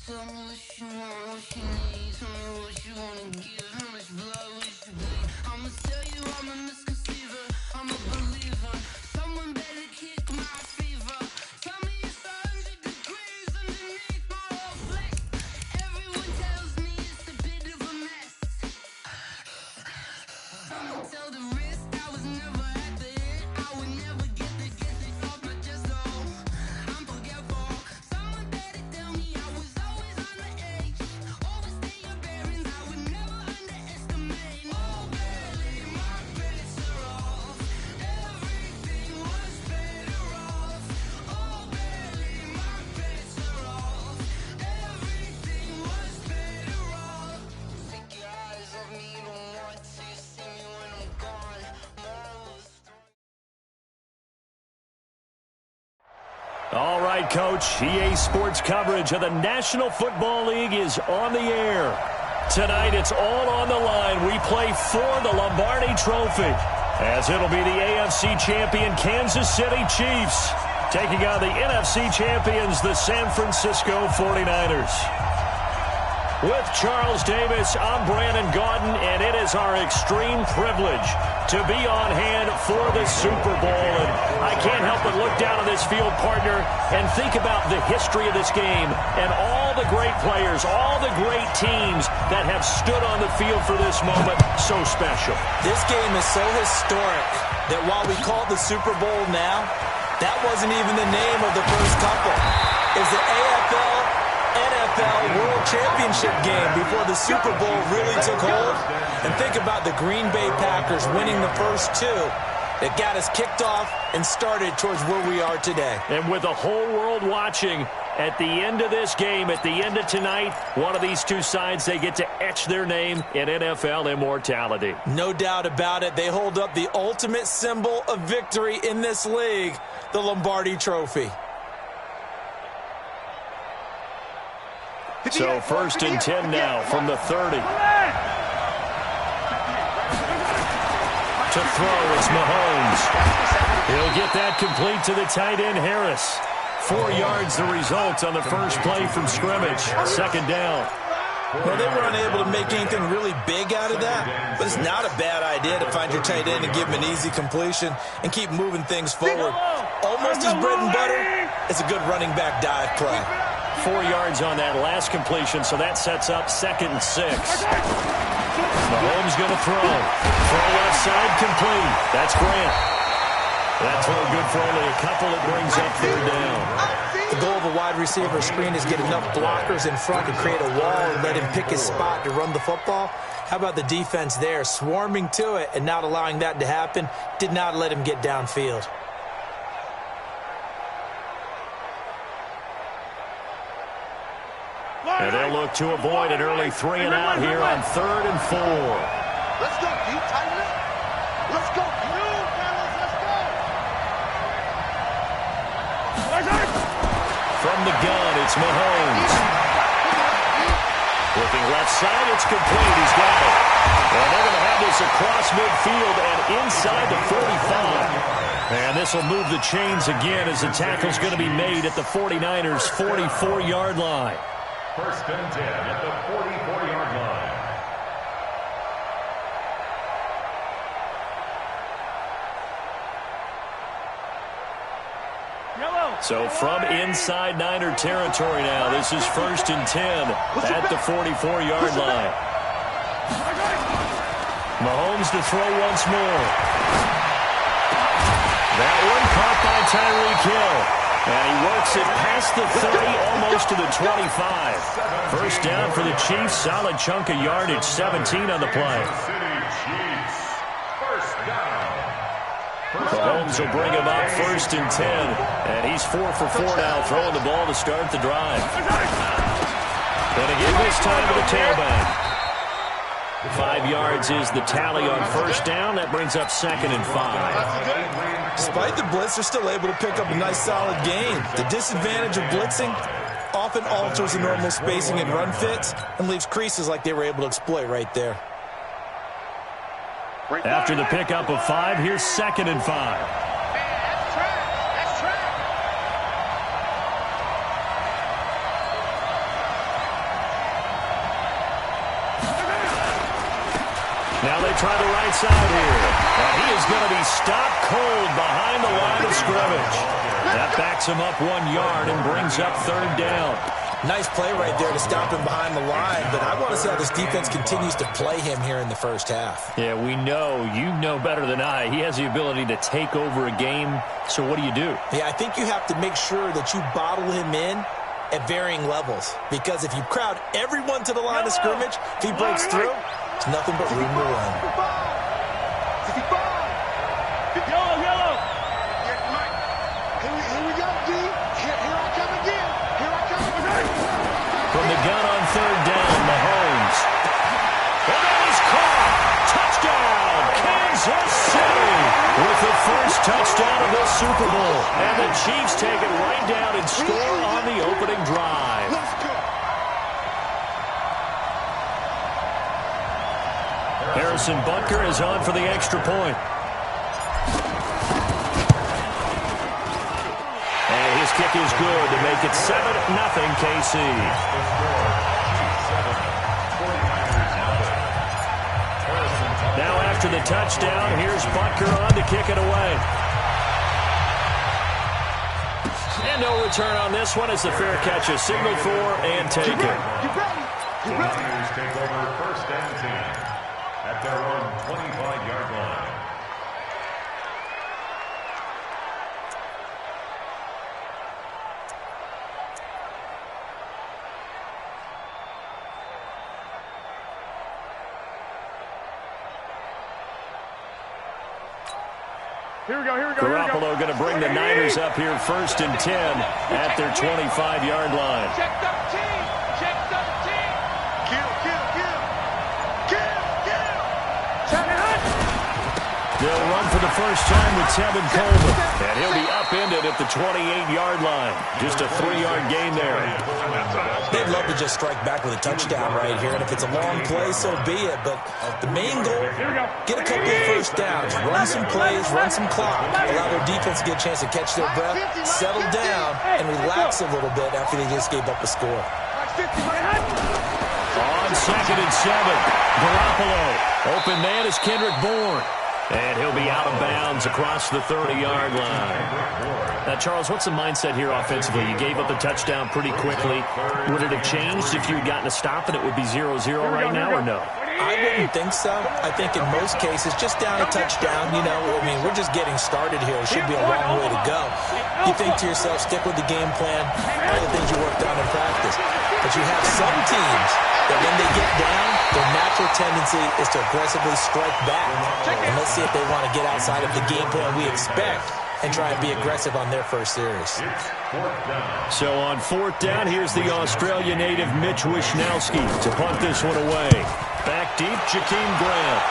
Tell me what you want, what you need. Tell me what you wanna give. How much blood would you bleed? I'ma tell you I'm a misconceiver. I'm a believer. Someone better kick my fever. Tell me it's 100 degrees underneath my whole flesh. Everyone tells me it's a bit of a mess. Someone tell the risk I was never at the end. I would never get this off my chest. Oh, I'm forgetful. Someone better tell me I was always on the edge. Overstay your bearings, I would never underestimate. Oh, barely, my bets are off. Everything was better off. Oh, barely, my bets are off. Everything was better off. Take your eyes off me, don't want to see me when I'm gone. Moral of the story. All right, Coach. EA Sports coverage of the National Football League is on the air. Tonight, it's all on the line. We play for the Lombardi Trophy, as it'll be the AFC champion Kansas City Chiefs taking on the NFC champions, the San Francisco 49ers. With Charles Davis, I'm Brandon Gaudin, and it is our extreme privilege to be on hand for the Super Bowl. And I can't help but look down on this field, partner, and think about the history of this game and all the great players, all the great teams that have stood on the field for this moment. So special. This game is so historic that while we call it the Super Bowl now, that wasn't even the name of the first couple. It's the NFL World Championship game before the Super Bowl really took hold. And think about the Green Bay Packers winning the first two that got us kicked off and started towards where we are today. And with the whole world watching, at the end of this game, at the end of tonight, one of these two sides, they get to etch their name in NFL immortality. No doubt about it. They hold up the ultimate symbol of victory in this league, the Lombardi Trophy. So 1st and 10 now from the 30. To throw, it's Mahomes. He'll get that complete to the tight end, Harris. 4 yards the result on the first play from scrimmage. 2nd down. Well, they were unable to make anything really big out of that, but it's not a bad idea to find your tight end and give him an easy completion and keep moving things forward. Almost his bread and butter. It's a good running back dive play. 4 yards on that last completion, so that sets up 2nd and 6. Mahomes going to throw. Throw left side, complete. That's Grant. That throw good for only a couple. It brings up 3rd down. The goal of a wide receiver screen is get enough blockers in front to create a wall and let him pick his spot to run the football. How about the defense there, swarming to it and not allowing that to happen? Did not let him get downfield. And they'll look to avoid an early 3 and out here on 3rd and 4. Let's go, you tighten up. Let's go, you fellas, let's go. From the gun, it's Mahomes. Looking left side, it's complete. He's got it. And they're going to have this across midfield and inside the 45. And this will move the chains again as the tackle's going to be made at the 49ers' 44-yard line. 1st and 10 at the 44-yard line. So from inside Niner territory now, this is 1st and 10 at the 44-yard line. Mahomes to throw once more. That one caught by Tyreek Hill. And he works it past the 30, almost to the 25. 1st down for the Chiefs. Solid chunk of yardage, 17 on the play. Mahomes will bring him up 1st and 10. And he's 4 for 4 now, throwing the ball to start the drive. And again this time to the tailback. 5 yards is the tally on 1st down. That brings up 2nd and 5. Despite the blitz, they're still able to pick up a nice, solid gain. The disadvantage of blitzing often alters the normal spacing and run fits and leaves creases like they were able to exploit right there. After the pickup of 5, here's 2nd and 5. Now they try the right side here. And he is going to be stopped cold behind the line of scrimmage. That backs him up 1 yard and brings up third down. Nice play right there to stop him behind the line, but I want to see how this defense continues to play him here in the first half. Yeah, we know. You know better than I. He has the ability to take over a game, so what do you do? Yeah, I think you have to make sure that you bottle him in at varying levels, because if you crowd everyone to the line of scrimmage, if he breaks through, there's nothing but room to run. Yellow. Here we go, D. Here I come again. From the gun on third down, Mahomes. And that is caught. Touchdown, Kansas City. With the first touchdown of this Super Bowl. And the Chiefs take it right down and score on the opening drive. Let's go. Harrison Butker is on for the extra point. And his kick is good to make it 7-0 KC. Now after the touchdown, here's Butker on to kick it away. And no return on this one as the fair catch is signaled for and taken. The Niners take over first and 10 at their own 25-yard line. Here we go. Garoppolo going to bring the Niners up here first and 10 at their 25-yard line. Check 13. They'll run for the first time with Tevin Coleman. And he'll be upended at the 28-yard line. Just a 3-yard gain there. They'd love to just strike back with a touchdown right here, and if it's a long play, so be it. But the main goal, get a couple of first downs, run some plays, run some clock, allow their defense to get a chance to catch their breath, settle down, and relax a little bit after they just gave up a score. On second and 7, Garoppolo. Open man is Kendrick Bourne. And he'll be out of bounds across the 30-yard line. Now, Charles, what's the mindset here offensively? You gave up the touchdown pretty quickly. Would it have changed if you had gotten a stop and it would be 0-0 right now, or no? I wouldn't think so. I think in most cases, just down a touchdown, we're just getting started here. It should be a long way to go. You think to yourself, stick with the game plan, all the things you worked on in practice. But you have some teams that when they get down, their natural tendency is to aggressively strike back. And let's see if they want to get outside of the game plan we expect and try and be aggressive on their first series. So on fourth down, here's the Australia native Mitch Wishnowsky to punt this one away. Back deep, Jakeem Grant.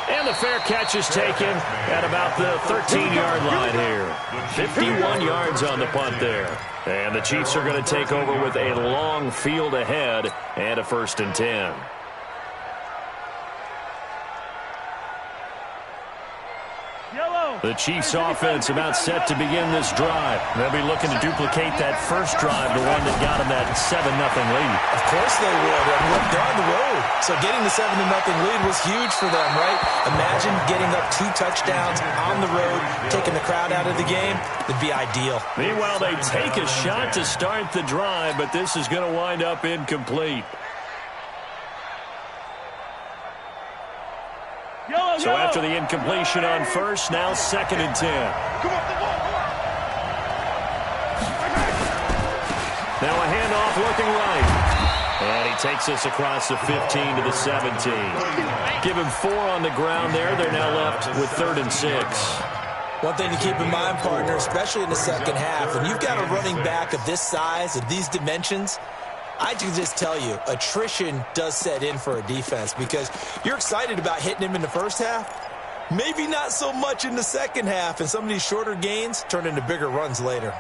And the fair catch is taken at about the 13-yard line here. 51 yards on the punt there. And the Chiefs are going to take over with a long field ahead and a first and 10. The Chiefs offense about set to begin this drive. They'll be looking to duplicate that first drive, the one that got them that 7-0 lead. Of course they would. They're on the road. So getting the 7-0 lead was huge for them, right? Imagine getting up 2 touchdowns on the road, taking the crowd out of the game. It'd be ideal. Meanwhile, they take a shot to start the drive, but this is going to wind up incomplete. So after the incompletion on first, now second and 10. Now a handoff looking right. And he takes us across the 15 to the 17. Give him 4 on the ground there. They're now left with 3rd and 6. One thing to keep in mind, partner, especially in the second half, when you've got a running back of this size, of these dimensions, I can just tell you, attrition does set in for a defense because you're excited about hitting him in the first half. Maybe not so much in the second half, and some of these shorter gains turn into bigger runs later.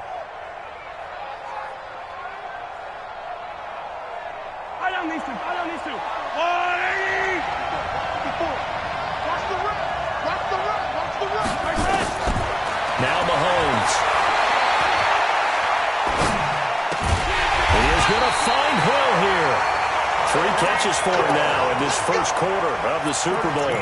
I don't need to. 180! Watch the run! Now Mahomes. He is going to find Hill here. 3 catches for him now in this first quarter of the Super Bowl.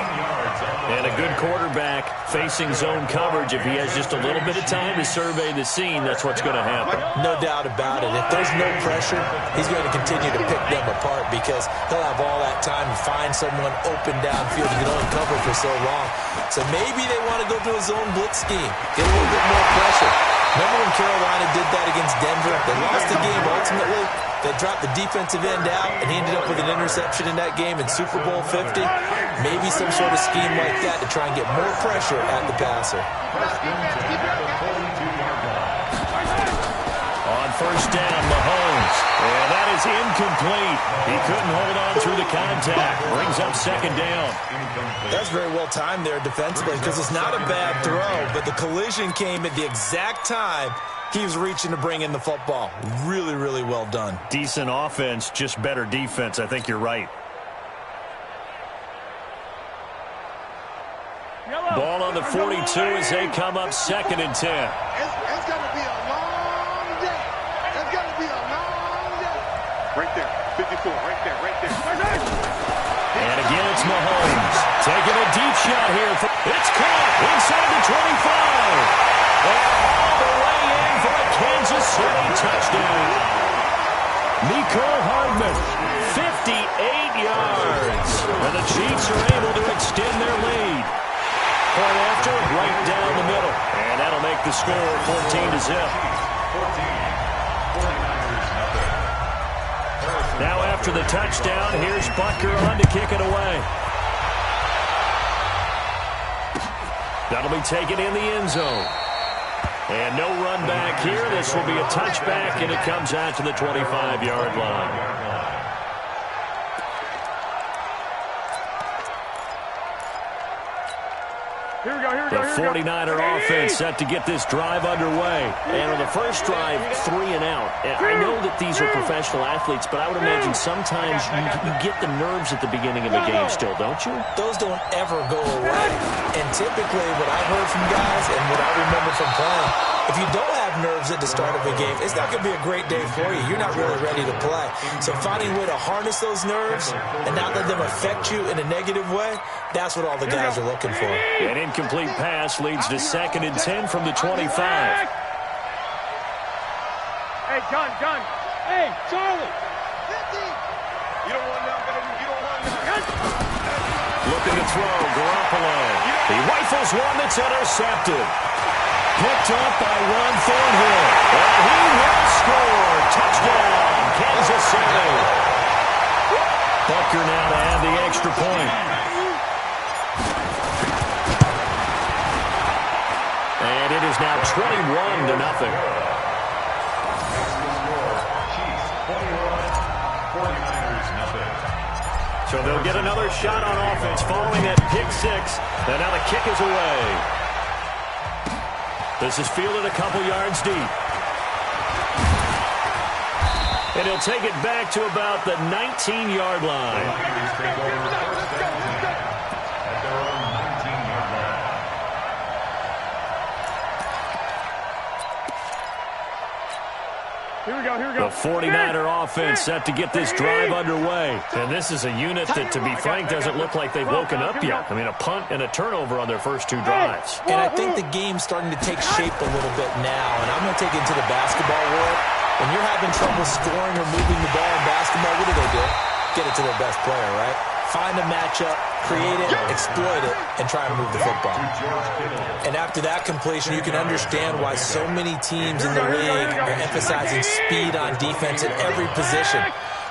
And a good quarterback facing zone coverage. If he has just a little bit of time to survey the scene, that's what's going to happen. No doubt about it. If there's no pressure, he's going to continue to pick them apart because he'll have all that time to find someone open downfield. He can only cover for so long. So maybe they want to go to a zone blitz scheme, get a little bit more pressure. Remember when Carolina did that against Denver? They lost the game ultimately. They dropped the defensive end out, and he ended up with an interception in that game in Super Bowl 50. Maybe some sort of scheme like that to try and get more pressure at the passer. On first down, Mahomes. And that is incomplete. He couldn't hold on through the contact. Brings up second down. That's very well timed there defensively because it's not a bad throw, but the collision came at the exact time he was reaching to bring in the football. Really, really well done. Decent offense, just better defense. I think you're right. Ball on the 42 as they come up 2nd and 10. It's going to be a long day. It's going to be a long day. Right there. 54. Right there. Right there. And again, it's Mahomes. Taking a deep shot here. It's caught inside the 25. And all the way in for a Kansas City touchdown. Nicole Hardman, 58 yards. And the Chiefs are able to extend their lead. Point after, right down the middle. And that'll make the score 14-0. Now after the touchdown, here's Butker on to kick it away. That'll be taken in the end zone. And no run back here. This will be a touchback, and it comes out to the 25-yard line. The 49er offense set to get this drive underway. And on the first drive, 3 and out. And I know that these are professional athletes, but I would imagine sometimes you get the nerves at the beginning of a game still, don't you? Those don't ever go away. And typically what I've heard from guys and what I remember from playing, if you don't have nerves at the start of a game, it's not going to be a great day for you. You're not really ready to play. So finding a way to harness those nerves and not let them affect you in a negative way, that's what all the guys are looking for. An incomplete pass leads to 2nd and 10 from the 25. Hey, John. Hey, Charlie. You don't want that, baby. You don't want that. Looking to throw, Garoppolo. He rifles one that's intercepted. Picked up by Ron Thornhill. And he will score. Touchdown, Kansas City. Butker now to add the extra point. And it is now 21-0. So they'll get another shot on offense following that pick 6. And now the kick is away. This is fielded a couple yards deep. And he'll take it back to about the 19-yard line. Here we go. The 49er offense set to get this drive underway. And this is a unit that, to be frank, doesn't look like they've woken up yet. I mean, a punt and a turnover on their first 2 drives. And I think the game's starting to take shape a little bit now. And I'm going to take it into the basketball world. When you're having trouble scoring or moving the ball in basketball, what do? Get it to their best player, right? Find a matchup, create it, exploit it, and try and move the football. And after that completion, you can understand why so many teams in the league are emphasizing speed on defense at every position.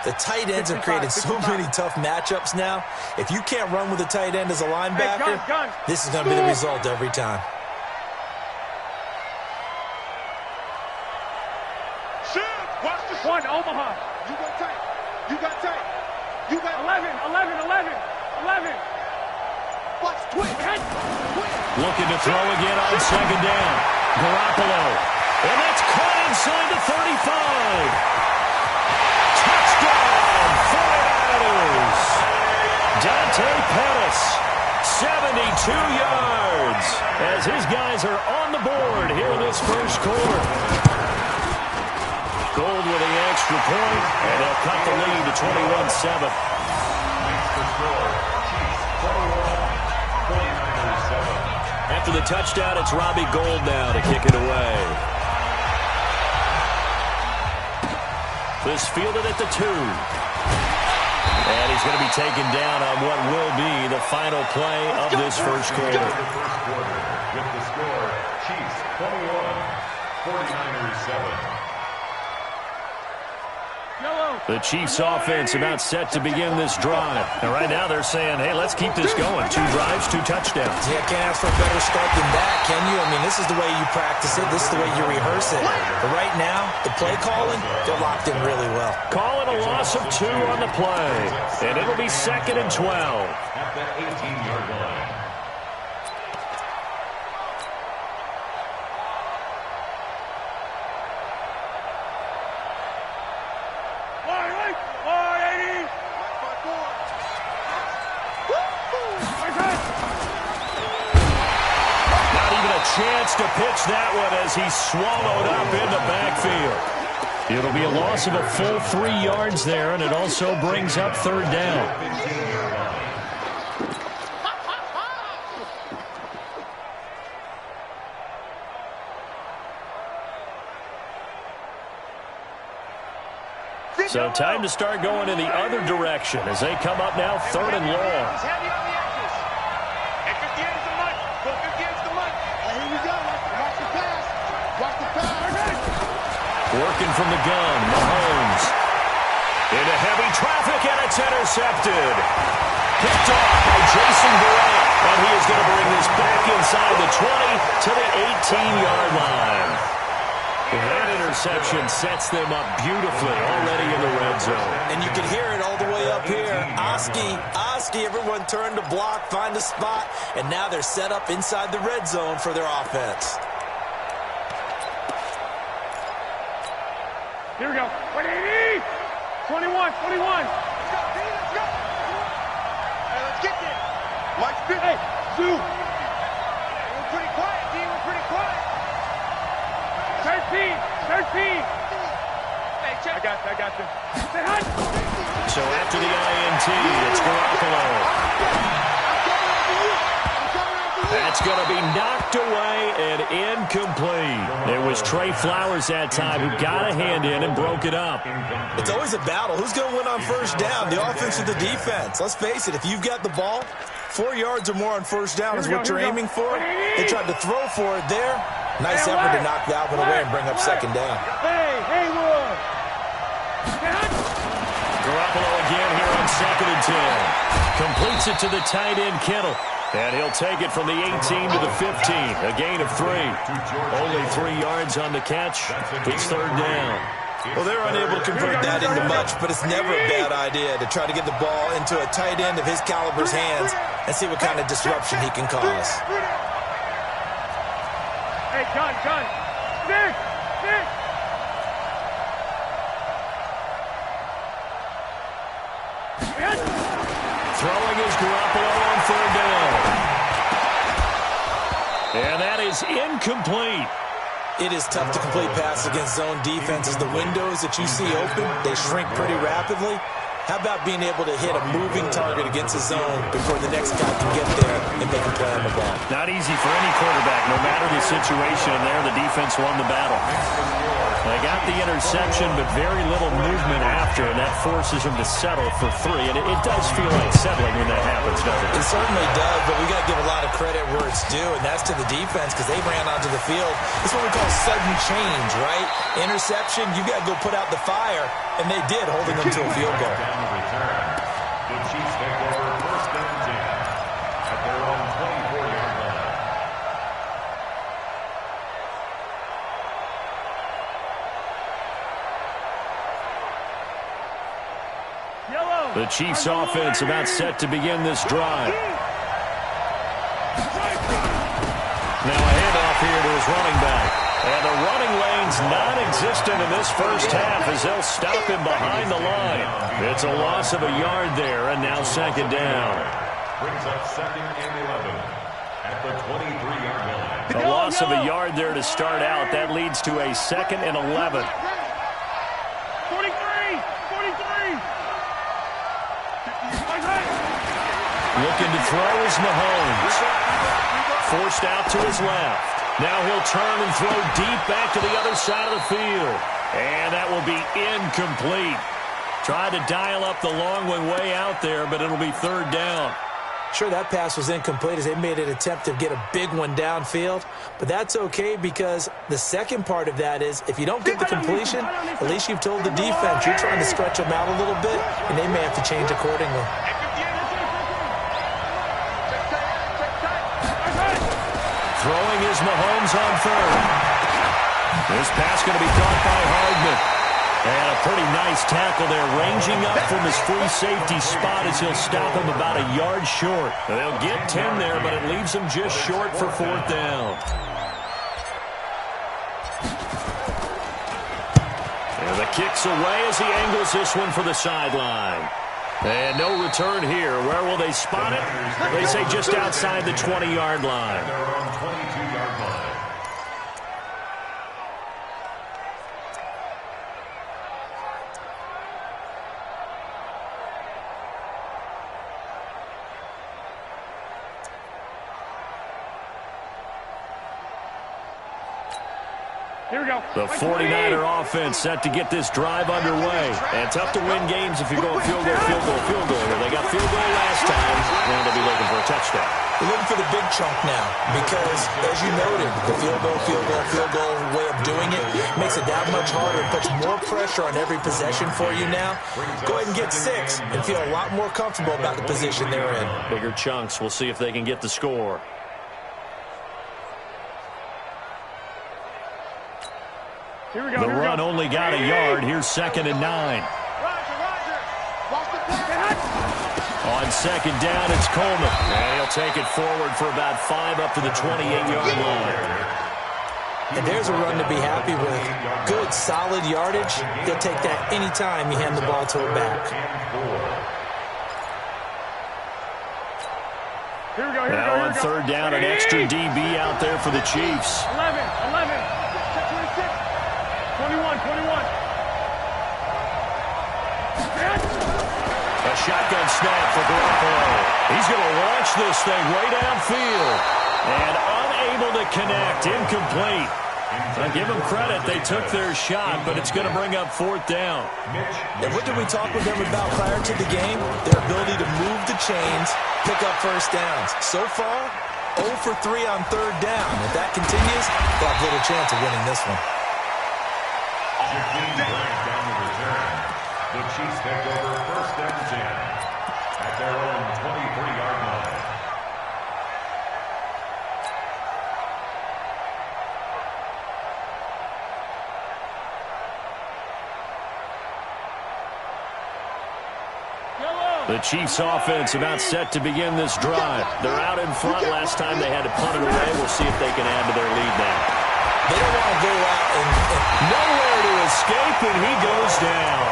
The tight ends have created so many tough matchups now. If you can't run with a tight end as a linebacker, this is going to be the result every time. One, Omaha. You got tight. You got tight. You got 11. Watch, twitch. Looking to throw again on 2nd down. Garoppolo. And that's caught inside the 35. Touchdown, 49ers. Dante Pettis, 72 yards, as his guys are on the board here in this first quarter. Gould with the extra point, and they'll cut the lead to 21-7. After the touchdown, it's Robbie Gould now to kick it away. This fielded at the 2. And he's going to be taken down on what will be the final play of this first quarter. With the score, Chiefs 21, 49ers 7. The Chiefs offense about set to begin this drive. And right now they're saying, hey, let's keep this going. 2 drives, 2 touchdowns. Yeah, can't ask for a better start than that, can you? I mean, this is the way you practice it. This is the way you rehearse it. But right now, the play calling, they're locked in really well. Calling a loss of 2 on the play. And it'll be 2nd and 12. At the 18-yard line. Chance to pitch that one as he's swallowed up in the backfield. It'll be a loss of a full 3 yards there, and it also brings up 3rd down. So time to start going in the other direction as they come up now 3rd and long. Working from the gun, Mahomes. Into heavy traffic, and it's intercepted. Picked off by Jason Verrett, and he is going to bring this back inside the 20 to the 18-yard line. That interception sets them up beautifully already in the red zone. And you can hear it all the way up here. Oski, everyone turned to block, find a spot, and now they're set up inside the red zone for their offense. Here we go. 180! 21, 21. Let's go, let's go. Hey, let's get there. Mike's good. Hey, Zoo. We're pretty quiet, D. We're pretty quiet. 13. Hey, check. I got you. Say hi. So after the INT, it's Garoppolo. That's going to be knocked away and incomplete. It was Trey Flowers that time who got a hand in and broke it up. It's always a battle. Who's going to win on first down, the offense or the defense? Let's face it, if you've got the ball, 4 yards or more on first down is what you're aiming for. They tried to throw for it there. Nice effort to knock that one away and bring up 2nd down. Hey, Haywood. Garoppolo again here on 2nd and 10. Completes it to the tight end, Kittle. And he'll take it from the 18 to the 15. A gain of 3. Only 3 yards on the catch. It's 3rd down. Well, they're unable to convert that into much, but it's never a bad idea to try to get the ball into a tight end of his caliber's hands and see what kind of disruption he can cause. Hey, gun. Nick. Throwing is Garoppolo on 3rd down. And that is incomplete. It is tough to complete passes against zone defenses. The windows that you see open, they shrink pretty rapidly. How about being able to hit a moving target against a zone before the next guy can get there and make a play on the ball? Not easy for any quarterback, no matter the situation. There, the defense won the battle. They got the interception, but very little movement after, and that forces them to settle for 3. And it does feel like settling when that happens, doesn't it? It certainly does, but we got to give a lot of credit where it's due, and that's to the defense because they ran onto the field. It's what we call sudden change, right? Interception, you got to go put out the fire, and they did, holding them to a field goal. The Chiefs take over 1st and 10 at their own 24-yard line. The Chiefs offense about set to begin this drive. Now a handoff here to his running back. And the running lane's non-existent in this first half as they'll stop him behind the line. It's a loss of a yard there, and now 2nd down. Brings up 2nd and 11 at the 23-yard line. A loss of a yard there to start out. That leads to a 2nd and 11. Looking to throw is Mahomes. Forced out to his left. Now he'll turn and throw deep back to the other side of the field. And that will be incomplete. Tried to dial up the long one way out there, but it'll be third down. Sure, that pass was incomplete as they made an attempt to get a big one downfield. But that's okay because the second part of that is if you don't get the completion, at least you've told the defense you're trying to stretch them out a little bit, and they may have to change accordingly. Throwing is Mahomes on third. This pass going to be caught by Hardman. And a pretty nice tackle there, ranging up from his free safety spot as he'll stop him about a yard short. They'll get 10 there, but it leaves him just short for fourth down. And the kick's away as he angles this one for the sideline. And no return here. Where will they spot it? They say just outside the 20-yard line. They're on 22-yard line. The 49er offense set to get this drive underway. And tough to win games if you're going field goal, field goal, field goal. They got field goal last time, and they'll be looking for a touchdown. They're looking for the big chunk now because, as you noted, the field goal way of doing it makes it that much harder. It puts more pressure on every possession for you now. Go ahead and get 6 and feel a lot more comfortable about the position they're in. Bigger chunks. We'll see if they can get the score. The run only got a yard. Here's 2nd and 9. On second down, it's Coleman. And he'll take it forward for about 5 up to the 28-yard line. And there's a run to be happy with. Good, solid yardage. He'll take that anytime you hand the ball to a back. Now on third down, an extra DB out there for the Chiefs. 11. 21. A shotgun snap for Garoppolo. He's going to launch this thing way downfield. And unable to connect. Incomplete. I give them credit. They took their shot, but it's going to bring up fourth down. And what did we talk with them about prior to the game? Their ability to move the chains, pick up first downs. So far, 0 for 3 on third down. If that continues, they'll have little chance of winning this one. 15 brings down the return. The Chiefs take over first and 10 at their own 23-yard line. The Chiefs offense about set to begin this drive. They're out in front. Last time they had to punt it away. We'll see if they can add to their lead now. They don't want to go out and nowhere to escape, and he goes down.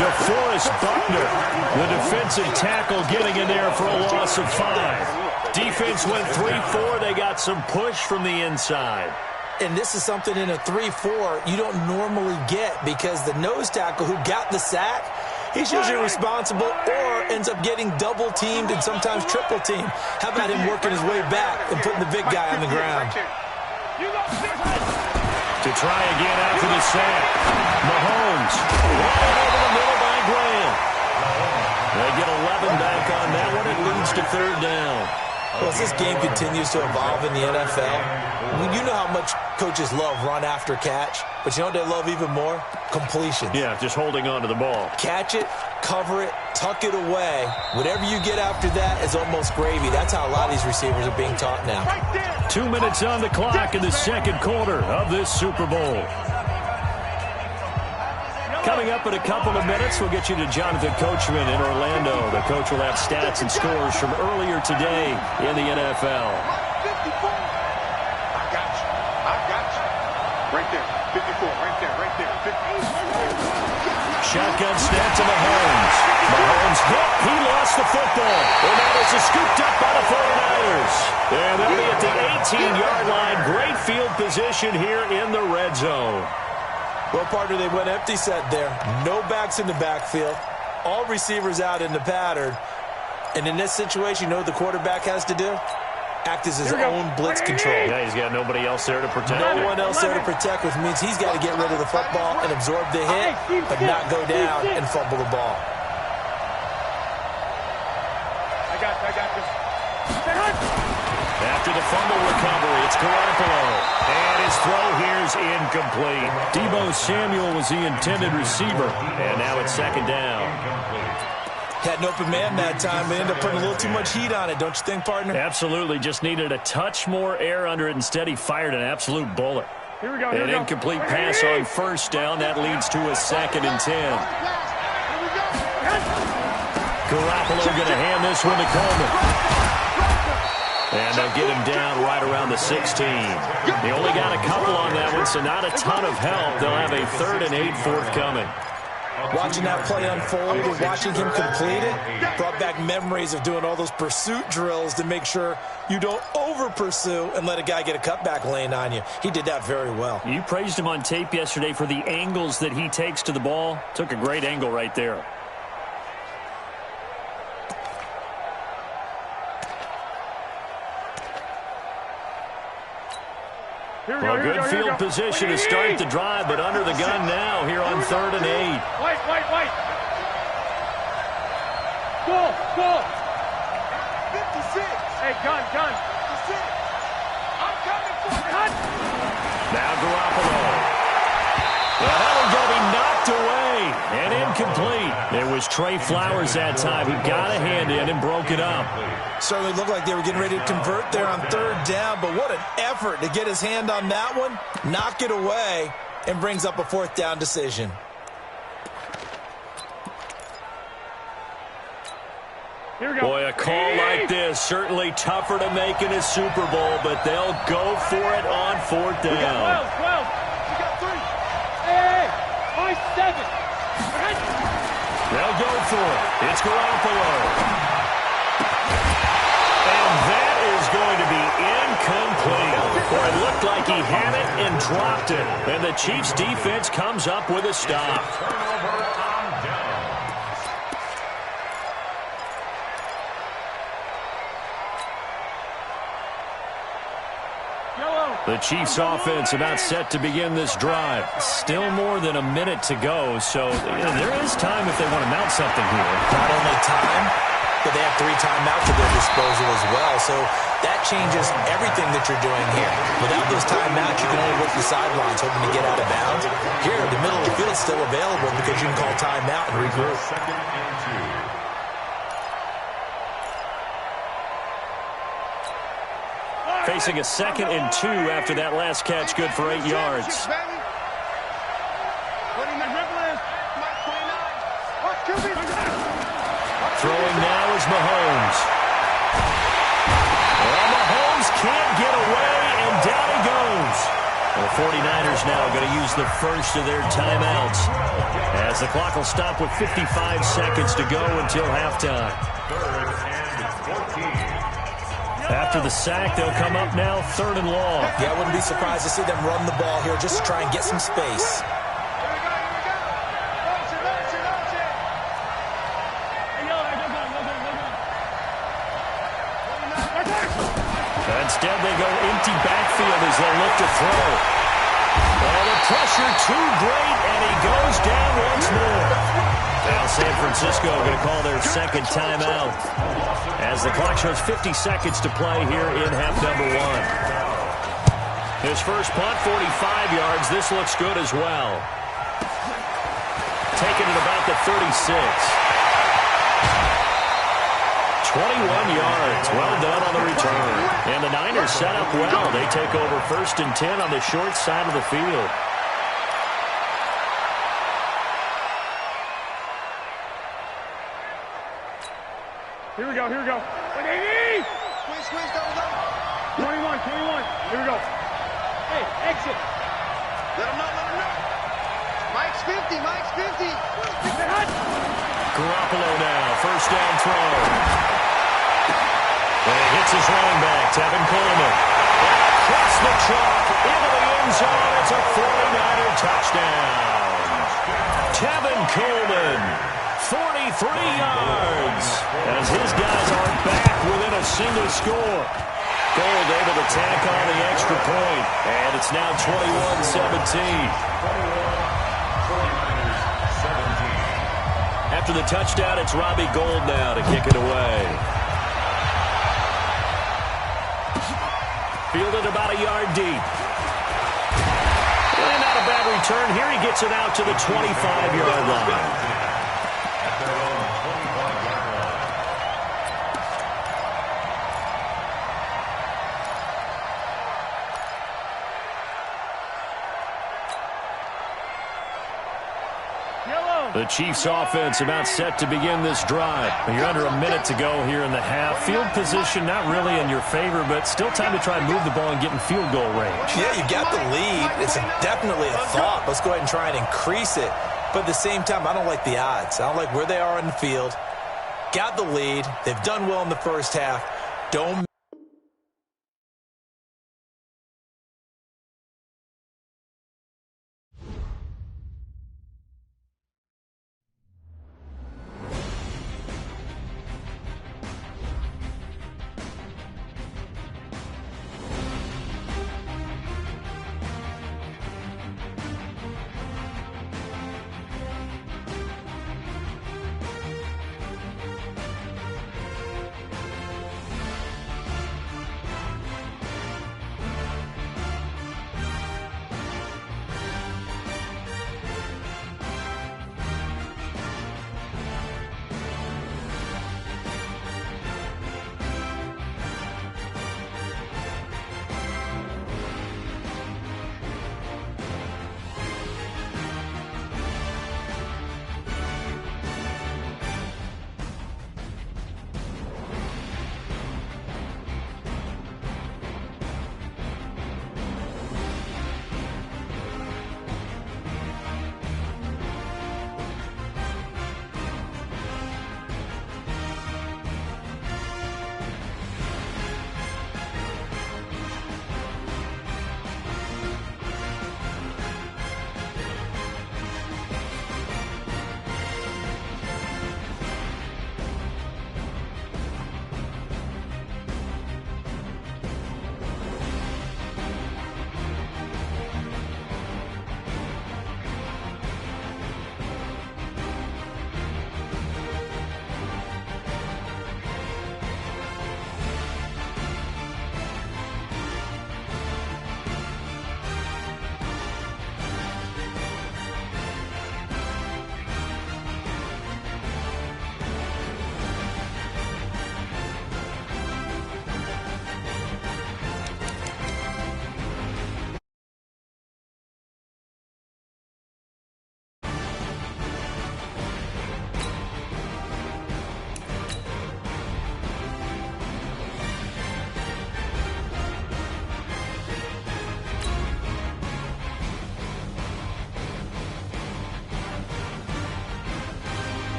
DeForest Buckner, the defensive tackle, getting in there for a loss of 5. Defense went 3-4. They got some push from the inside. And this is something in a 3-4 you don't normally get because the nose tackle who got the sack, he's usually responsible or ends up getting double-teamed and sometimes triple-teamed. How about him working his way back and putting the big guy on the ground? To try again after the sack. Mahomes right over the middle by Graham. They get 11 back on that one. It leads to third down. Well, as this game continues to evolve in the NFL, you know how much coaches love run after catch, but you know what they love even more? Completions. Yeah, just holding on to the ball. Catch it, cover it, tuck it away. Whatever you get after that is almost gravy. That's how a lot of these receivers are being taught now. 2 minutes on the clock in the second quarter of this Super Bowl. Coming up in a couple of minutes, we'll get you to Jonathan Coachman in Orlando. The coach will have stats and scores from earlier today in the NFL. I got you. Right there. 54. Right there. 50. Shotgun snap to Mahomes. Mahomes hit. He lost the football. And that is scooped up by the 49ers. And they'll be at the 18-yard line. Great field position here in the red zone. Well, partner, they went empty set there. No backs in the backfield. All receivers out in the pattern. And in this situation, you know what the quarterback has to do? Act as his own blitz control. Yeah, he's got nobody else there to protect. No one else there to protect, which means he's got to get rid of the football and absorb the hit, but not go down and fumble the ball. I got this. After the fumble recovery, it's Garoppolo. And his throw here's incomplete. Deebo Samuel was the intended receiver. And now it's second down. Had an open man that time, but ended up putting a little too much heat on it, don't you think, partner? Absolutely. Just needed a touch more air under it. Instead, he fired an absolute bullet. Here we go. An incomplete pass on first down. That leads to a 2nd and 10. Garoppolo going to hand this one to Coleman. And they'll get him down right around the 16. They only got a couple on that one, so not a ton of help. They'll have a 3rd and 8 forthcoming. Watching that play unfold and watching him complete it brought back memories of doing all those pursuit drills to make sure you don't over-pursue and let a guy get a cutback lane on you. He did that very well. You praised him on tape yesterday for the angles that he takes to the ball. Took a great angle right there. Well, good field position to start the drive, but under the gun now here on 3rd and 8. White. Go. 56. Hey, gun. 56. I'm coming for you. Now Garoppolo. Well, that one's going to be knocked away and incomplete. It was Trey Flowers that time who got a hand in and broke it up. Certainly looked like they were getting ready to convert there on 3rd down, but what an effort to get his hand on that one, knock it away, and brings up a 4th down decision. Here we go. Boy, a call like this, certainly tougher to make in a Super Bowl, but they'll go for it on 4th down. We got 12. We got 3. Hey, 7. They'll go for it. It's Garoppolo. And that is going to be incomplete. Boy, it looked like he had it and dropped it. And the Chiefs defense comes up with a stop. The Chiefs offense about set to begin this drive. Still more than a minute to go, so there is time if they want to mount something here. Not only time, but they have 3 timeouts at their disposal as well, so that changes everything that you're doing here. Without those timeouts, you can only work the sidelines hoping to get out of bounds. Here, the middle of the field is still available because you can call timeout and regroup. 2nd and 2. Facing a 2nd and 2 after that last catch, good for 8 yards. Throwing now is Mahomes. Well, Mahomes can't get away, and down he goes. The 49ers now going to use the first of their timeouts as the clock will stop with 55 seconds to go until halftime. 3rd and 14. After the sack, they'll come up now 3rd and long. Yeah, I wouldn't be surprised to see them run the ball here just to try and get some space. Instead, they go empty backfield as they look to throw. Well, the pressure too great, and he goes down once more. Now San Francisco going to call their 2nd timeout as the clock shows 50 seconds to play here in half number 1. His first punt, 45 yards. This looks good as well. Taken at about the 36. 21 yards. Well done on the return. And the Niners set up well. They take over 1st and 10 on the short side of the field. Here we go. 21. Here we go. Hey, exit. Let him know. Mike's 50. Garoppolo now, 1st down throw. And he hits his running back, Tevin Coleman. And across the chalk, into the end zone. It's a 49er touchdown. Tevin Coleman, yards as his guys are back within a single score. Gold able to tack on the extra point, and it's now 21-17. After the touchdown, it's Robbie Gould now to kick it away. Fielded about a yard deep. And not a bad return. Here he gets it out to the 25-yard line. The Chiefs offense about set to begin this drive. You're under a minute to go here in the half. Field position not really in your favor, but still time to try and move the ball and get in field goal range. Yeah, you got the lead. It's definitely a thought. Let's go ahead and try and increase it. But at the same time, I don't like the odds. I don't like where they are in the field. Got the lead. They've done well in the first half. Don't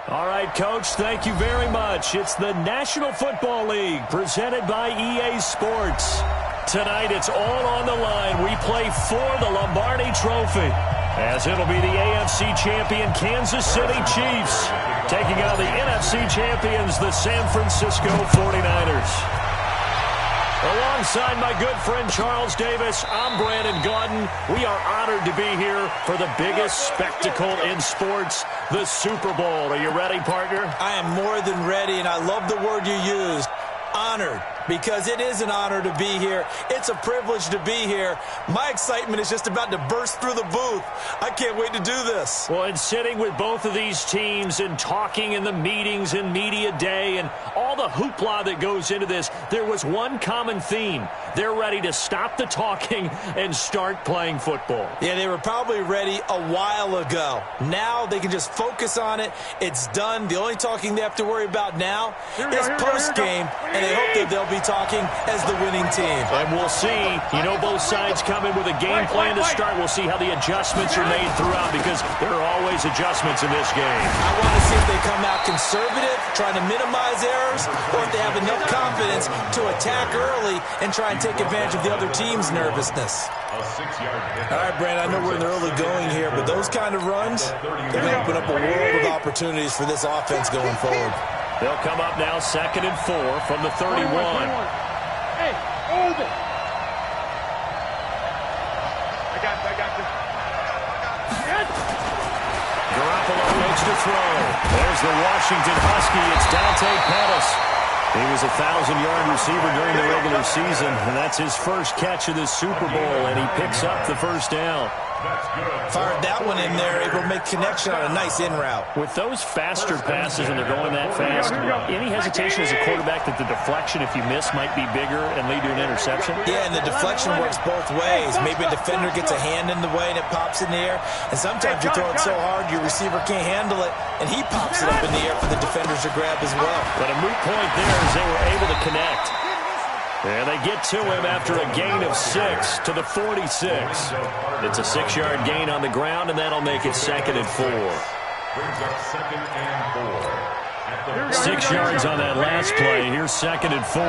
All right, Coach, thank you very much. It's the National Football League presented by EA Sports. Tonight, it's all on the line. We play for the Lombardi Trophy, as it'll be the AFC champion Kansas City Chiefs taking on the NFC champions, the San Francisco 49ers. Alongside my good friend Charles Davis, I'm Brandon Gaudin. We are honored to be here for the biggest spectacle in sports, the Super Bowl. Are you ready, partner? I am more than ready, and I love the word you used, honored, because it is an honor to be here. It's a privilege to be here. My excitement is just about to burst through the booth. I can't wait to do this. Well, and sitting with both of these teams and talking in the meetings and media day and all the hoopla that goes into this, there was one common theme. They're ready to stop the talking and start playing football. Yeah, they were probably ready a while ago. Now they can just focus on it. It's done. The only talking they have to worry about now is post-game, and they hope that they'll be talking as the winning team. And we'll see. You know, both sides come in with a game plan to start. We'll see how the adjustments are made throughout, because there are always adjustments in this game. I want to see if they come out conservative, trying to minimize errors, or if they have enough confidence to attack early and try and take advantage of the other team's nervousness. All right, Brandon, I know we're in the early going here, but those kind of runs, they're going to open up a world of opportunities for this offense going forward. They'll come up now 2nd and 4 from the 31. Hey, hold it. I got this. Garoppolo looks to throw. There's the Washington Husky. It's Dante Pettis. He was a 1,000-yard receiver during the regular season, and that's his first catch of this Super Bowl, and he picks up the first down. Fired that one in there, able to make connection on a nice in route. With those faster passes and they're going that fast, any hesitation as a quarterback that the deflection, if you miss, might be bigger and lead to an interception? Yeah, and the deflection works both ways. Maybe a defender gets a hand in the way and it pops in the air, and sometimes you throw it so hard your receiver can't handle it, and he pops it up in the air for the defenders to grab as well. But a moot point there as they were able to connect. And they get to him after a gain of 6 to the 46. It's a 6-yard gain on the ground, and that'll make it 2nd and 4. 6 yards on that last play. Here's 2nd and 4.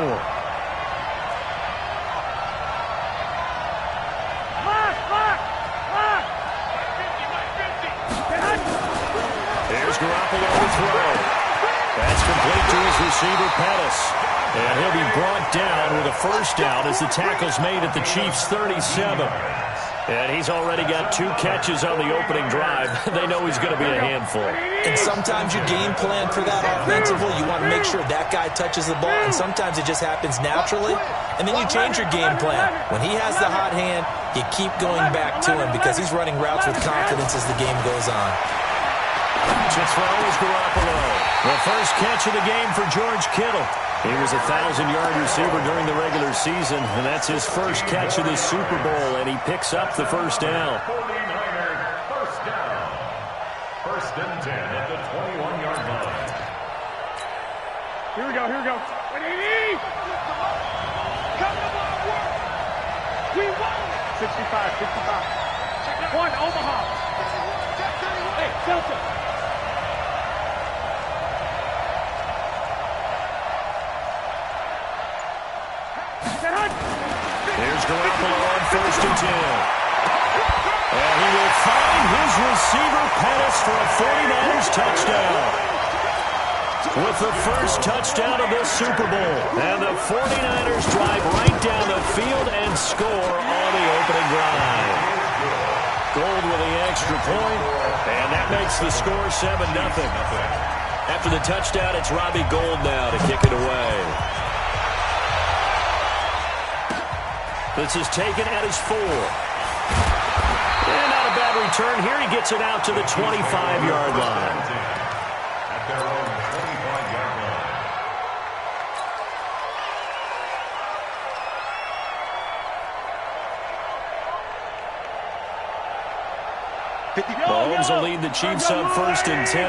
Here's Garoppolo to throw. That's complete to his receiver, Pettis. And he'll be brought down with a first down as the tackle's made at the Chiefs' 37. And he's already got 2 catches on the opening drive. They know he's going to be a handful. And sometimes you game plan for that offensively. You want to make sure that guy touches the ball, and sometimes it just happens naturally. And then you change your game plan. When he has the hot hand, you keep going back to him because he's running routes with confidence as the game goes on. To throw is Garoppolo. The first catch of the game for George Kittle. He was a 1,000-yard receiver during the regular season, and that's his first catch of this Super Bowl, and he picks up the first down. 49ers first down. 1st and 10 at the 21-yard line. Here we go. Come to work. We won. 65. 1, Omaha. Hey, Delta. Here's Garoppolo on 1st and 10. And he will find his receiver, Pettis, for a 49ers touchdown. With the first touchdown of this Super Bowl. And the 49ers drive right down the field and score on the opening drive. Gold with the extra point, and that makes the score 7-0. After the touchdown, it's Robbie Gould now to kick it away. This is taken at his 4. And not a bad return here. He gets it out to the 25-yard line. At their own 25-yard line. Mahomes will lead the Chiefs on 1st and 10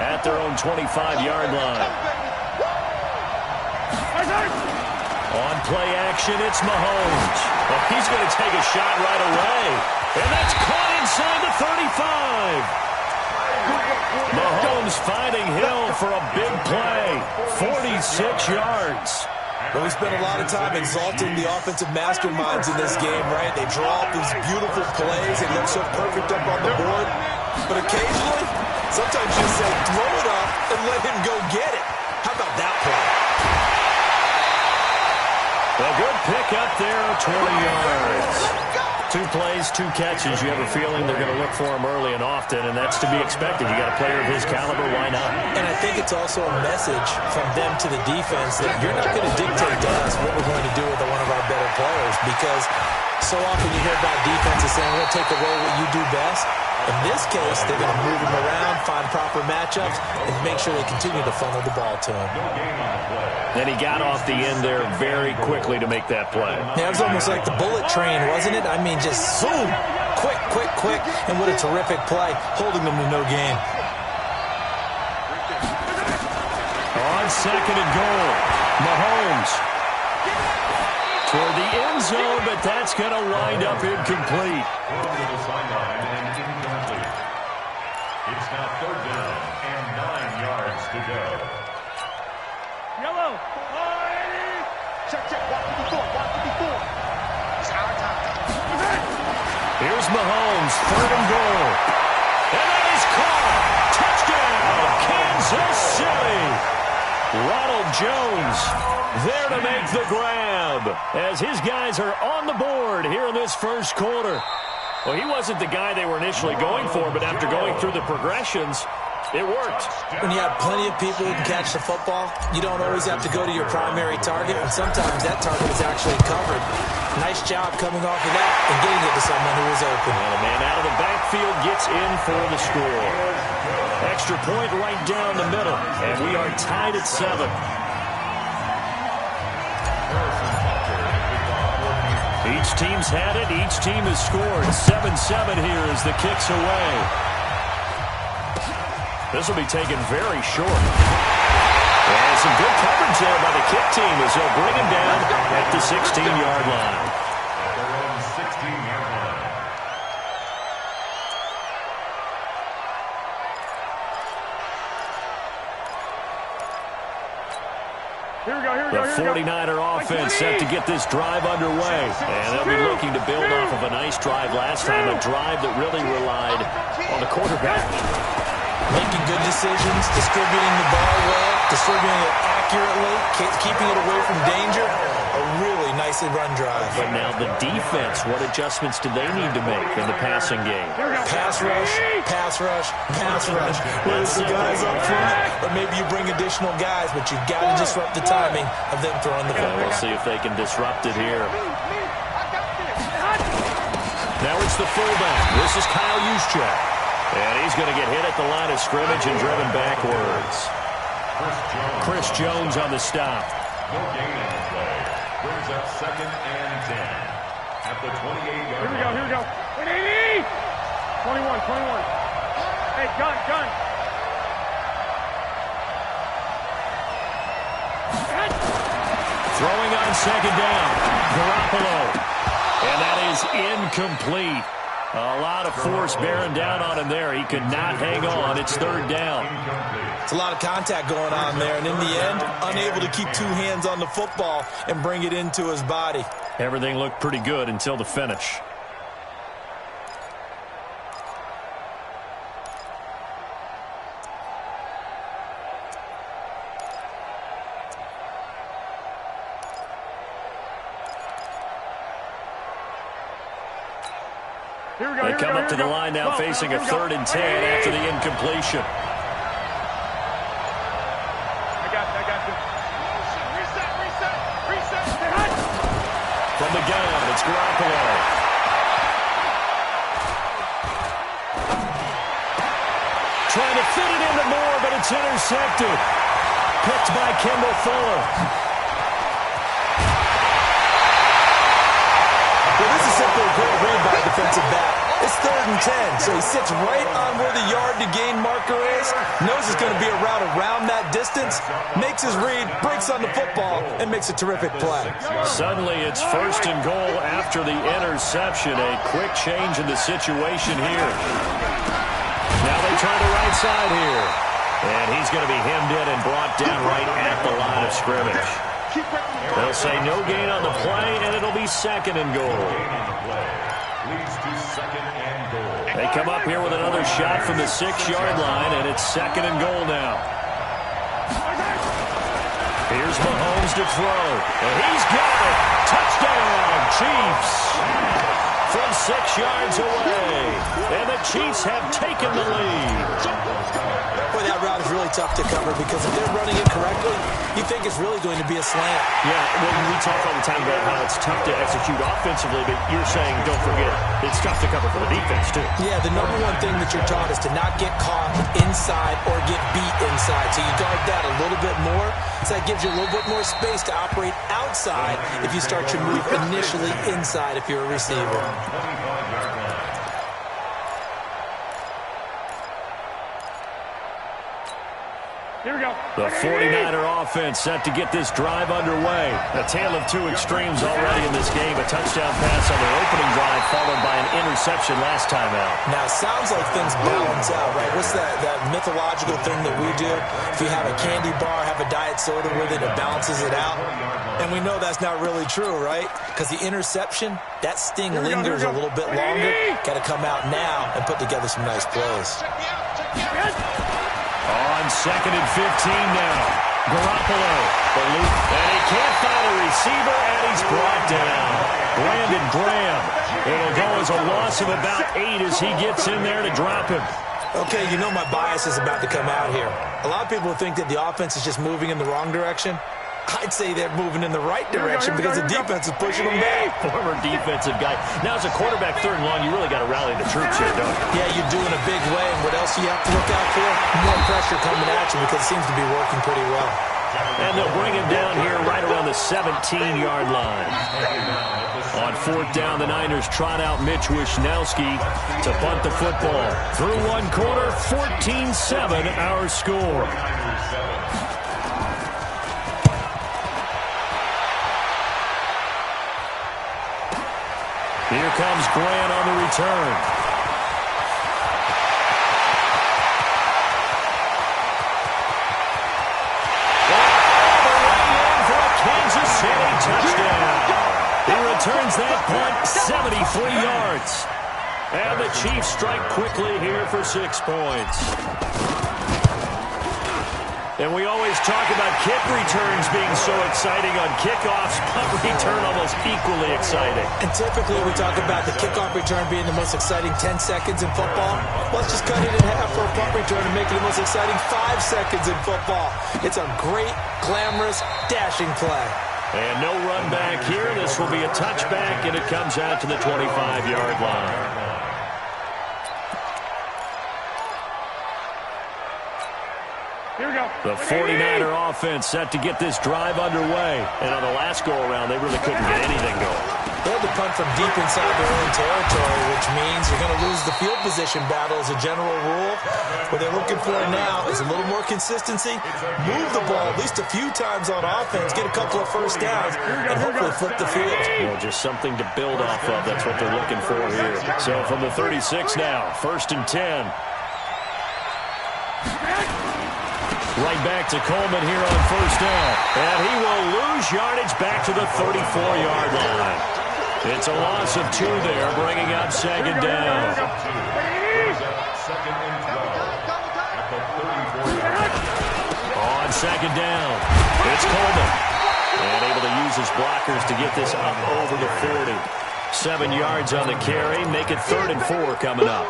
at their own 25-yard line. On play action, it's Mahomes. Well, he's going to take a shot right away. And that's caught inside the 35. Mahomes finding Hill for a big play. 46 yards. Well, we spent a lot of time exalting the offensive masterminds in this game, right? They draw up these beautiful plays. They look so perfect up on the board. But occasionally, sometimes you say, throw it up and let him go get it. How about that play? A good pick up there, 20 yards. 2 plays, 2 catches. You have a feeling they're going to look for him early and often, and that's to be expected. You got a player of his caliber, why not? And I think it's also a message from them to the defense that you're not going to dictate to us what we're going to do with one of our better players, because so often you hear about defenses saying, we're going to take away what you do best. In this case, they're going to move him around, find proper matchups, and make sure they continue to funnel the ball to him. Then he got off the end there very quickly to make that play. Yeah, it was almost like the bullet train, wasn't it? I mean, just zoom, quick, quick, quick, and what a terrific play, holding them to no gain. On 2nd and goal, Mahomes toward the end zone, but that's going to wind up incomplete. It's now 3rd down and 9 yards to go. Yellow. Check, check. Watch the before. Watch the before. It's our time. Here's Mahomes, 3rd and goal. And that is caught. Touchdown, Kansas City. Ronald Jones there to make the grab as his guys are on the board here in this first quarter. Well, he wasn't the guy they were initially going for, but after going through the progressions, it worked. When you have plenty of people who can catch the football, you don't always have to go to your primary target, and sometimes that target is actually covered. Nice job coming off of that and getting it to someone who was open. And the man out of the backfield gets in for the score. Extra point right down the middle, and we are tied at 7. Each team's had it. Each team has scored. 7-7 here as the kick's away. This will be taken very short. And some good coverage there by the kick team as they'll bring him down at the 16-yard line. Their own 16-yard line. Here we go, here we The go, here we go. 49er offense set to get this drive underway. And they'll be looking to build off of a nice drive last time, a drive that really relied on the quarterback. Making good decisions, distributing the ball well, distributing it accurately, keeping it away from danger. A really nicely run drive. But now the defense, what adjustments do they need to make in the passing game? Pass rush, pass rush, pass rush. Whether it's the guys up front, or maybe you bring additional guys, but you've got to disrupt the timing of them throwing the And football. we'll see if they can disrupt it here. Now it's the fullback. This is Kyle Juszczyk. And he's going to get hit at the line of scrimmage and driven backwards. Chris Jones on the stop. No gain on the play. Brings up 2nd and 10 at the 28-yard line. Here we go. 21. Hey, gun. Throwing on 2nd down. Garoppolo. And that is incomplete. A lot of force bearing down on him there. He could not hang on. It's 3rd down. It's a lot of contact going on there, and in the end, unable to keep 2 hands on the football and bring it into his body. Everything looked pretty good until the finish. They come up to the line now facing a 3rd and 10 after the incompletion. I got you. Reset. From the gun, it's Garoppolo. Trying to fit it into Moore, but it's intercepted. Picked by Kendall Fuller. Well, this is simply a great read by a defensive back. It's 3rd and 10, so he sits right on where the yard-to-gain marker is, knows it's going to be a route around that distance, makes his read, breaks on the football, and makes a terrific play. Suddenly, it's 1st and goal after the interception. A quick change in the situation here. Now they try the right side here. And he's going to be hemmed in and brought down right at the line of scrimmage. They'll say no gain on the play, and it'll be 2nd and goal. Leads to 2nd and goal. They come up here with another shot from the 6-yard line, and it's 2nd and goal now. Here's Mahomes to throw. And he's got it. Touchdown, Chiefs. From 6 yards away. And the Chiefs have taken the lead. Boy, that route is really tough to cover because if they're running it correctly, you think it's really going to be a slant. Yeah, well, we talk all the time about how it's tough to execute offensively, but you're saying, don't forget, it's tough to cover for the defense, too. Yeah, the number one thing that you're taught is to not get caught inside or get beat inside. So you guard that a little bit more. So that gives you a little bit more space to operate outside if you start your move initially inside if you're a receiver. Here we go. The 49er offense set to get this drive underway. A tale of two extremes already in this game. A touchdown pass on their opening drive followed by an interception last time out. Now, it sounds like things balance out, right? What's that mythological thing that we do? If you have a candy bar, have a diet soda with it, it balances it out. And we know that's not really true, right? Because the interception, that sting lingers a little bit longer. Got to come out now and put together some nice plays. On 2nd and 15 now. Garoppolo. And he can't find a receiver, and he's brought down. Brandon Graham. It'll go as a loss of about 8 as he gets in there to drop him. Okay, you know my bias is about to come out here. A lot of people think that the offense is just moving in the wrong direction. I'd say they're moving in the right direction because the defense is pushing them back. Former defensive guy. Now, as a quarterback, 3rd and long, you really got to rally the troops here, don't you? Yeah, you do in a big way. And what else do you have to look out for? More pressure coming at you because it seems to be working pretty well. And they'll bring him down here right around the 17-yard line. On 4th down, the Niners trot out Mitch Wishnowski to punt the football. Through one quarter, 14-7 our score. Here comes Grant on the return. For a Kansas City touchdown. He returns that punt 73 yards. And the Chiefs strike quickly here for 6 points. And we always talk about kick returns being so exciting on kickoffs. Punt return almost equally exciting. And typically we talk about the kickoff return being the most exciting 10 seconds in football. Let's just cut it in half for a punt return and make it the most exciting 5 seconds in football. It's a great, glamorous, dashing play. And no run back here. This will be a touchback, and it comes out to the 25-yard line. Here we go. The 49er offense set to get this drive underway. And on the last go-around, they really couldn't get anything going. They had to punt from deep inside their own territory, which means you're going to lose the field position battle as a general rule. What they're looking for now is a little more consistency, move the ball at least a few times on offense, get a couple of first downs, and hopefully flip the field. Well, just something to build off of. That's what they're looking for here. So from the 36 now, 1st and 10. Right back to Coleman here on 1st down. And he will lose yardage back to the 34-yard line. It's a loss of 2 there, bringing up 2nd down. On 2nd down, it's Coleman. And able to use his blockers to get this up over the 40. 7 yards on the carry. Make it 3rd and 4 coming up.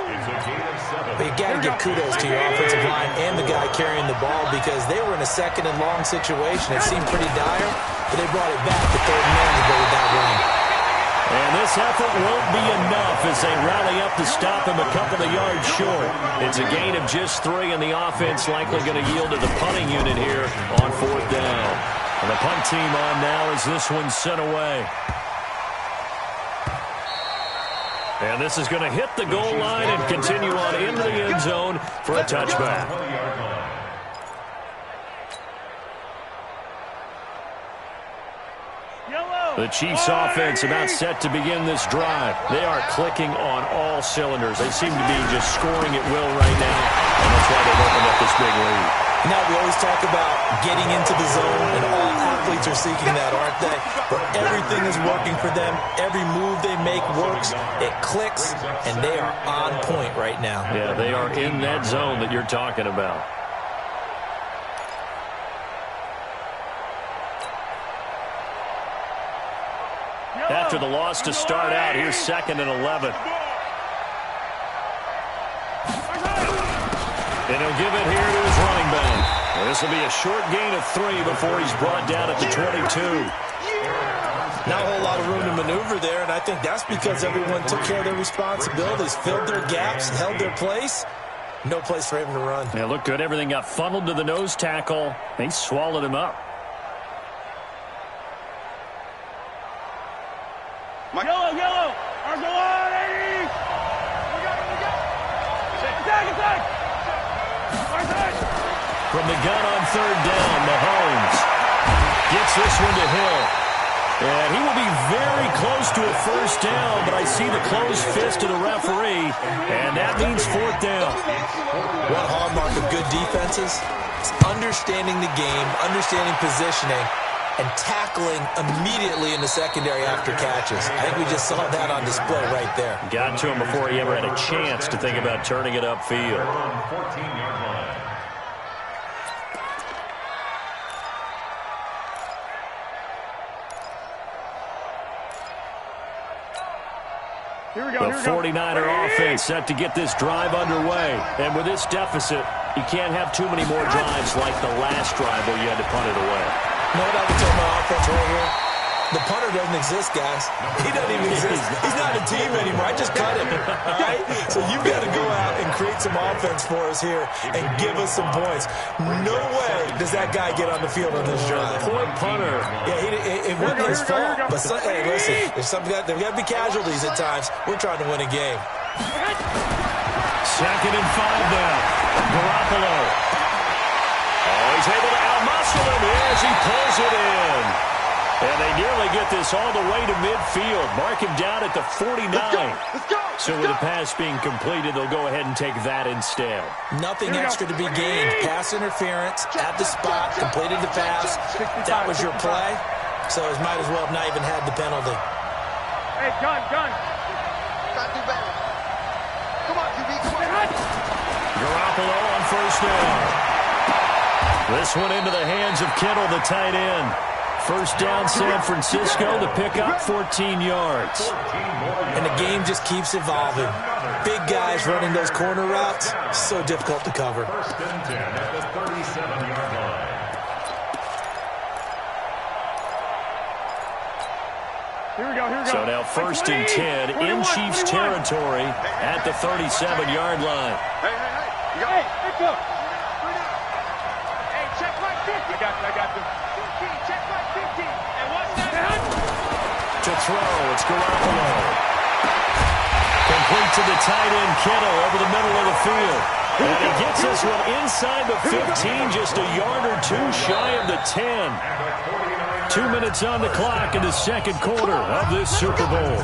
But you got to give kudos to your offensive line and the guy carrying the ball because they were in a 2nd and long situation. It seemed pretty dire, but they brought it back to 3rd and long to go with that run. And this effort won't be enough as they rally up to stop him a couple of yards short. It's a gain of just 3, and the offense likely going to yield to the punting unit here on 4th down. And the punt team on now as this one's sent away. And this is going to hit the goal line and continue on into the end zone for a touchback. The Chiefs offense about set to begin this drive. They are clicking on all cylinders. They seem to be just scoring at will right now, and that's why they've opened up this big lead. Now, we always talk about getting into the zone, and all athletes are seeking that, aren't they? But everything is working for them. Every move they make works. It clicks, and they are on point right now. Yeah, they are in that zone that you're talking about. after the loss to start out. Here's 2nd and 11. And he'll give it here to his running back. This will be a short gain of 3 before he's brought down at the 22. Not a whole lot of room to maneuver there, and I think that's because everyone took care of their responsibilities, filled their gaps, held their place. No place for him to run. Yeah, looked good. Everything got funneled to the nose tackle. They swallowed him up. Yellow. Arsenal 80. We got Attack. From the gun on 3rd down, Mahomes gets this one to Hill. And he will be very close to a 1st down, but I see the closed fist of the referee, and that means 4th down. One hallmark of good defenses is understanding the game, understanding positioning, and tackling immediately in the secondary after catches. I think we just saw that on display right there. Got to him before he ever had a chance to think about turning it upfield. 14-yard line. The 49er offense set to get this drive underway. And with this deficit, you can't have too many more drives like the last drive where you had to punt it away. You know what I would tell my offense right here? The punter doesn't exist, guys. He doesn't even exist. He's not a team anymore. I just cut him. All right? So you've got to go out and create some offense for us here and give us some points. No way does that guy get on the field on this drive. Point punter. Yeah, it wasn't his fault. But, hey, listen, there's got to be casualties at times. We're trying to win a game. 2nd and 5 now. Garoppolo. Oh, he's able to outmuscle him as he pulls it in. And they nearly get this all the way to midfield. Mark him down at the 49. So with the pass being completed, they'll go ahead and take that instead. Nothing extra to be gained. Pass interference at the spot, completed the pass. That was your play. So it might as well have not even had the penalty. Hey, gun. Not too bad. Come on, QB. Garoppolo on 1st down. This one into the hands of Kittle, the tight end. 1st down, San Francisco, to pick up 14 yards. And the game just keeps evolving. Big guys running those corner routes, so difficult to cover. 1st and 10 at the 37-yard line. Here we go. So now 1st and 10 in Chiefs territory at the 37-yard line. Hey, let's go. Hey, check my 50. I got you. 15, check my 50. And what's that? To throw, it's Garoppolo. Complete to the tight end, Kittle, over the middle of the field. And he gets this one inside the 15, just a yard or 2 shy of the 10. 2 minutes on the clock in the 2nd quarter of this Super Bowl.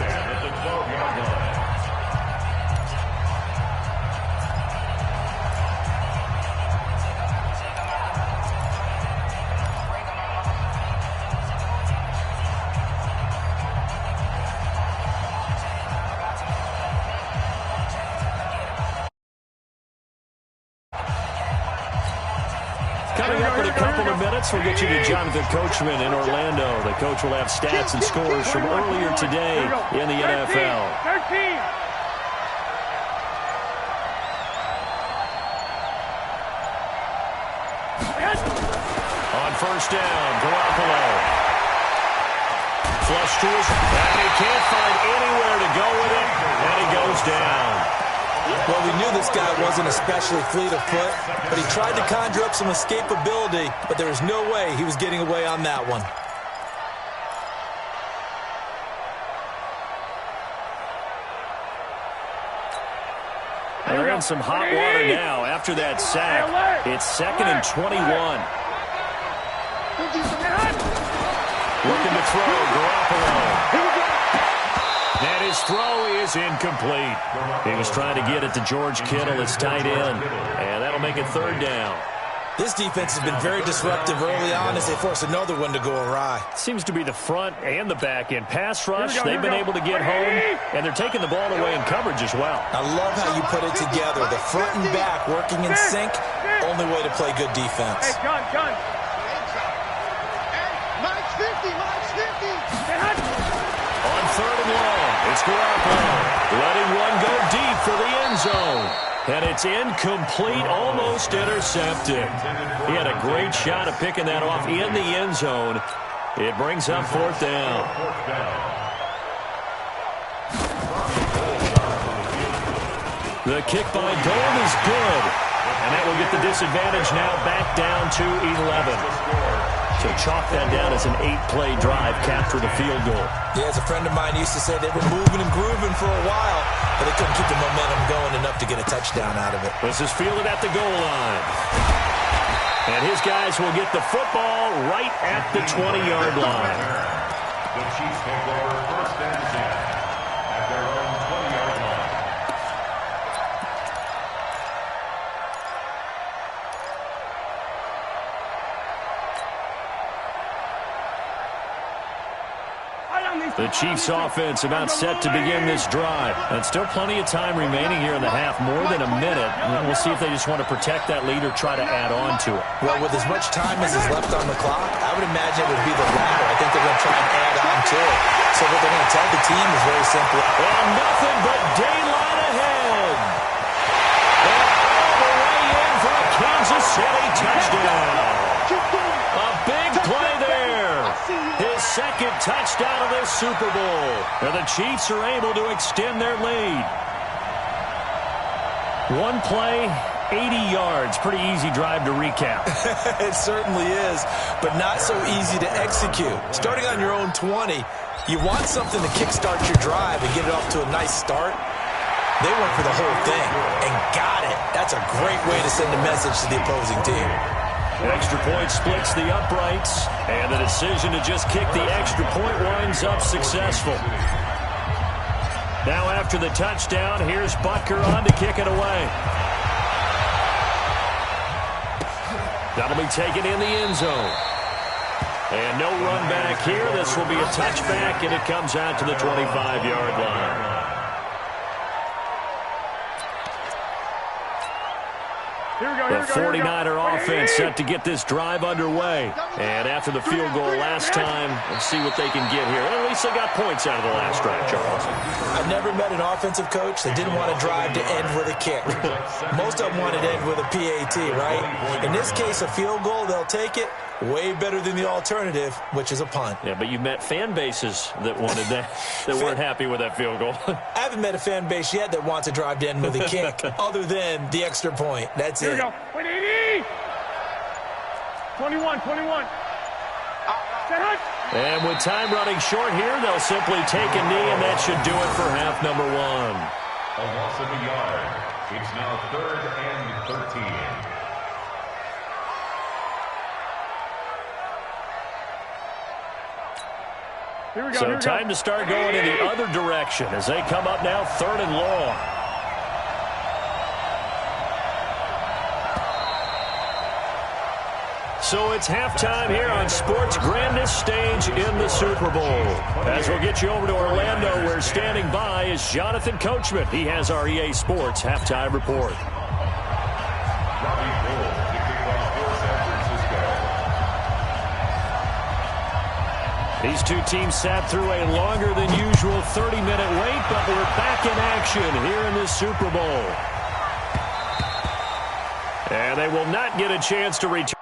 Coming up in a couple of minutes, we'll get you to Jonathan Coachman in Orlando. The coach will have stats and scores from earlier today in the NFL. 13. On 1st down, Garoppolo. Flush to his, and he can't find anywhere to go with it, and he goes down. Well, we knew this guy wasn't especially fleet of foot, but he tried to conjure up some escapability, but there was no way he was getting away on that one. They're in some hot water now after that sack. It's 2nd and 21. Looking to throw, Garoppolo. And his throw is incomplete. He was trying to get it to George Kittle, his tight end. And that'll make it 3rd down. This defense has been very disruptive early on as they force another one to go awry. Seems to be the front and the back end. Pass rush, they've been able to get home, and they're taking the ball away in coverage as well. I love how you put it together. The front and back working in sync, only way to play good defense. Hey, gun. Mike's 50. On 3rd and long, it's Garoppolo, letting one go deep for the end zone. And it's incomplete, almost intercepted. He had a great shot at picking that off in the end zone. It brings up 4th down. The kick by Gold is good. And that will get the disadvantage now back down to 11. So chalk that down as an 8-play drive, capture the field goal. Yeah, as a friend of mine used to say, they were moving and grooving for a while, but they couldn't keep the momentum going enough to get a touchdown out of it. This is fielded at the goal line. And his guys will get the football right at the 20-yard line. The Chiefs take over 1st and 10 at their own 20-yard line. The Chiefs offense about set to begin this drive. And still plenty of time remaining here in the half, more than a minute. And we'll see if they just want to protect that lead or try to add on to it. Well, with as much time as is left on the clock, I would imagine it would be the latter. I think they're going to try and add on to it. So what they're going to tell the team is very simple. And nothing but daylight ahead. And all the way in for a Kansas City touchdown. A big play there. His 2nd touchdown of this Super Bowl. And the Chiefs are able to extend their lead. One play, 80 yards. Pretty easy drive to recap. It certainly is, but not so easy to execute. Starting on your own 20, you want something to kickstart your drive and get it off to a nice start. They went for the whole thing and got it. That's a great way to send a message to the opposing team. Extra point splits the uprights, and the decision to just kick the extra point winds up successful. Now after the touchdown, here's Butker on to kick it away. That'll be taken in the end zone. And no run back here. This will be a touchback, and it comes out to the 25-yard line. The 49er offense set to get this drive underway. And after the field goal last time, let's see what they can get here. At least they got points out of the last drive, Charles. I've never met an offensive coach that didn't want a drive to end with a kick. Most of them wanted to end with a PAT, right? In this case, a field goal, they'll take it. Way better than the alternative, which is a punt. Yeah, but you've met fan bases that wanted that, that weren't happy with that field goal. I haven't met a fan base yet that wants a drive to end with a kick, other than the extra point. That's Here it. we go. 180. 21. And with time running short here, they'll simply take a knee, and that should do it for half number 1. A loss of a yard. It's now 3rd and 13. Here we go. So time to start going in the other direction as they come up now 3rd and long. So it's halftime here on sports' grandest stage in the Super Bowl. As we'll get you over to Orlando, where standing by is Jonathan Coachman. He has our EA Sports halftime report. Robbie Gould to kick off for San Francisco. These two teams sat through a longer than usual 30-minute wait, but we're back in action here in the Super Bowl. And they will not get a chance to return.